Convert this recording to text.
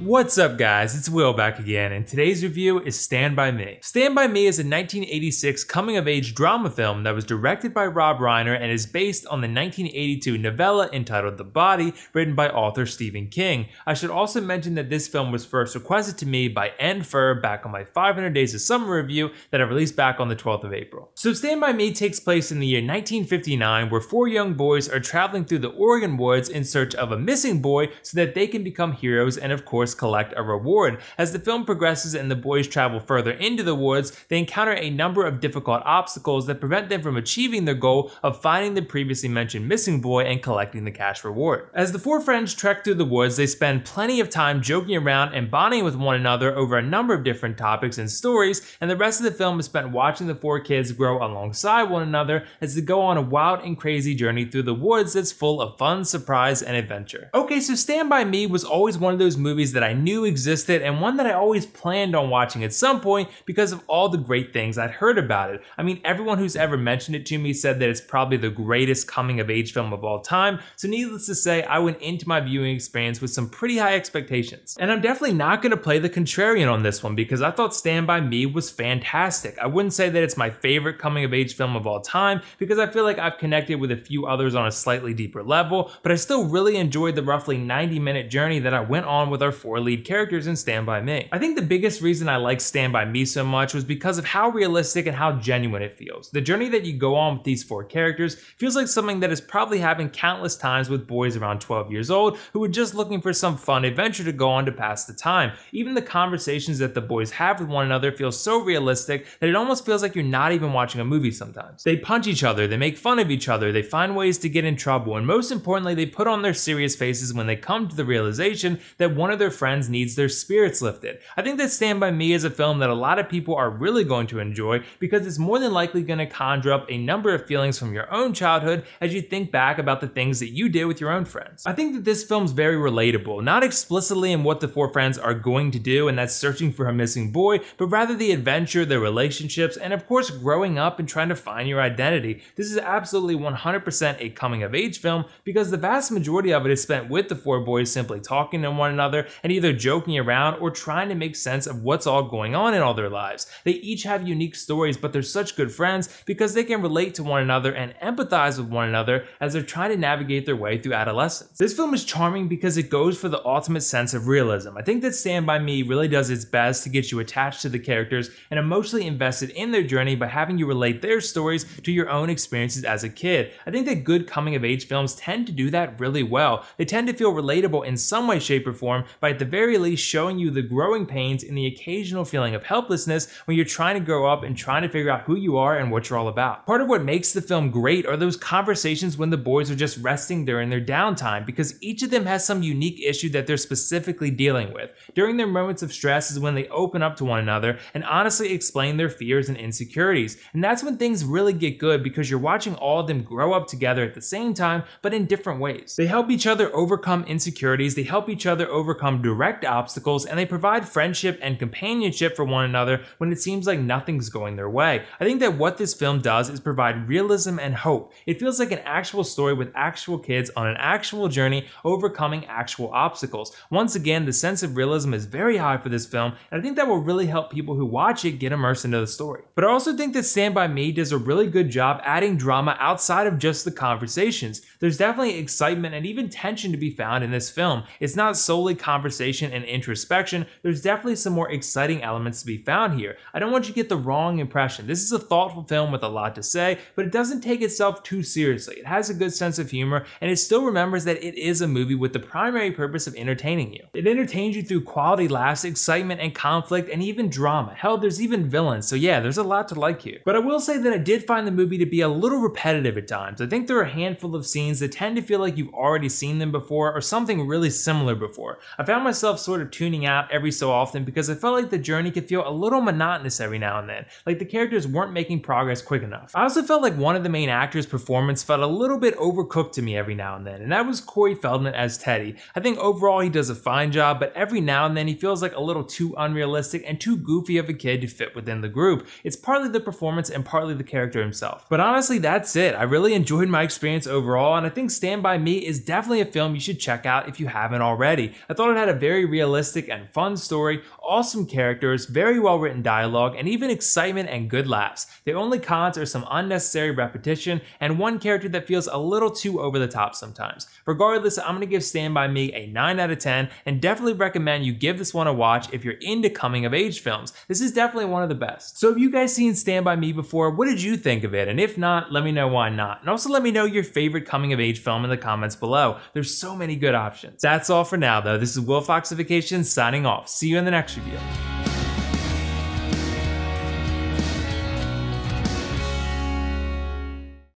What's up guys, it's Will back again, and today's review is Stand By Me. Stand By Me is a 1986 coming-of-age drama film that was directed by Rob Reiner and is based on the 1982 novella entitled The Body, written by author Stephen King. I should also mention that this film was first requested to me by N Fur back on my 500 Days of Summer review that I released back on the 12th of April. So Stand By Me takes place in the year 1959, where four young boys are traveling through the Oregon woods in search of a missing boy so that they can become heroes and of course collect a reward. As the film progresses and the boys travel further into the woods, they encounter a number of difficult obstacles that prevent them from achieving their goal of finding the previously mentioned missing boy and collecting the cash reward. As the four friends trek through the woods, they spend plenty of time joking around and bonding with one another over a number of different topics and stories, and the rest of the film is spent watching the four kids grow alongside one another as they go on a wild and crazy journey through the woods that's full of fun, surprise, and adventure. Okay, so Stand By Me was always one of those movies that I knew existed and one that I always planned on watching at some point because of all the great things I'd heard about it. I mean, everyone who's ever mentioned it to me said that it's probably the greatest coming of age film of all time, so needless to say, I went into my viewing experience with some pretty high expectations. And I'm definitely not going to play the contrarian on this one because I thought Stand By Me was fantastic. I wouldn't say that it's my favorite coming of age film of all time because I feel like I've connected with a few others on a slightly deeper level, but I still really enjoyed the roughly 90-minute journey that I went on with our four lead characters in Stand By Me. I think the biggest reason I like Stand By Me so much was because of how realistic and how genuine it feels. The journey that you go on with these four characters feels like something that has probably happened countless times with boys around 12 years old who are just looking for some fun adventure to go on to pass the time. Even the conversations that the boys have with one another feel so realistic that it almost feels like you're not even watching a movie sometimes. They punch each other, they make fun of each other, they find ways to get in trouble, and most importantly, they put on their serious faces when they come to the realization that one of their friends needs their spirits lifted. I think that Stand By Me is a film that a lot of people are really going to enjoy because it's more than likely going to conjure up a number of feelings from your own childhood as you think back about the things that you did with your own friends. I think that this film's very relatable, not explicitly in what the four friends are going to do, and that's searching for a missing boy, but rather the adventure, the relationships, and of course growing up and trying to find your identity. This is absolutely 100% a coming of age film because the vast majority of it is spent with the four boys simply talking to one another and either joking around or trying to make sense of what's all going on in all their lives. They each have unique stories, but they're such good friends because they can relate to one another and empathize with one another as they're trying to navigate their way through adolescence. This film is charming because it goes for the ultimate sense of realism. I think that Stand By Me really does its best to get you attached to the characters and emotionally invested in their journey by having you relate their stories to your own experiences as a kid. I think that good coming of age films tend to do that really well. They tend to feel relatable in some way, shape, or form by at the very least showing you the growing pains and the occasional feeling of helplessness when you're trying to grow up and trying to figure out who you are and what you're all about. Part of what makes the film great are those conversations when the boys are just resting during their downtime because each of them has some unique issue that they're specifically dealing with. During their moments of stress is when they open up to one another and honestly explain their fears and insecurities. And that's when things really get good because you're watching all of them grow up together at the same time but in different ways. They help each other overcome insecurities, they help each other overcome direct obstacles, and they provide friendship and companionship for one another when it seems like nothing's going their way. I think that what this film does is provide realism and hope. It feels like an actual story with actual kids on an actual journey overcoming actual obstacles. Once again, the sense of realism is very high for this film, and I think that will really help people who watch it get immersed into the story. But I also think that Stand By Me does a really good job adding drama outside of just the conversations. There's definitely excitement and even tension to be found in this film. It's not solely conversation and introspection, there's definitely some more exciting elements to be found here. I don't want you to get the wrong impression. This is a thoughtful film with a lot to say, but it doesn't take itself too seriously. It has a good sense of humor, and it still remembers that it is a movie with the primary purpose of entertaining you. It entertains you through quality laughs, excitement, and conflict, and even drama. Hell, there's even villains, so yeah, there's a lot to like here. But I will say that I did find the movie to be a little repetitive at times. I think there are a handful of scenes that tend to feel like you've already seen them before or something really similar before. I found myself sort of tuning out every so often because I felt like the journey could feel a little monotonous every now and then, like the characters weren't making progress quick enough. I also felt like one of the main actors' performance felt a little bit overcooked to me every now and then, and that was Feldman as Teddy. I think overall he does a fine job, but every now and then he feels like a little too unrealistic and too goofy of a kid to fit within the group. It's partly the performance and partly the character himself. But honestly, that's it. I really enjoyed my experience overall, and I think Stand By Me is definitely a film you should check out if you haven't already. I thought it had a very realistic and fun story, awesome characters, very well written dialogue, and even excitement and good laughs. The only cons are some unnecessary repetition and one character that feels a little too over the top sometimes. Regardless, I'm gonna give Stand By Me a 9 out of 10 and definitely recommend you give this one a watch if you're into coming of age films. This is definitely one of the best. So have you guys seen Stand By Me before? What did you think of it? And if not, let me know why not. And also let me know your favorite coming of age film in the comments below. There's so many good options. That's all for now though. This is WillFoxification signing off. See you in the next review.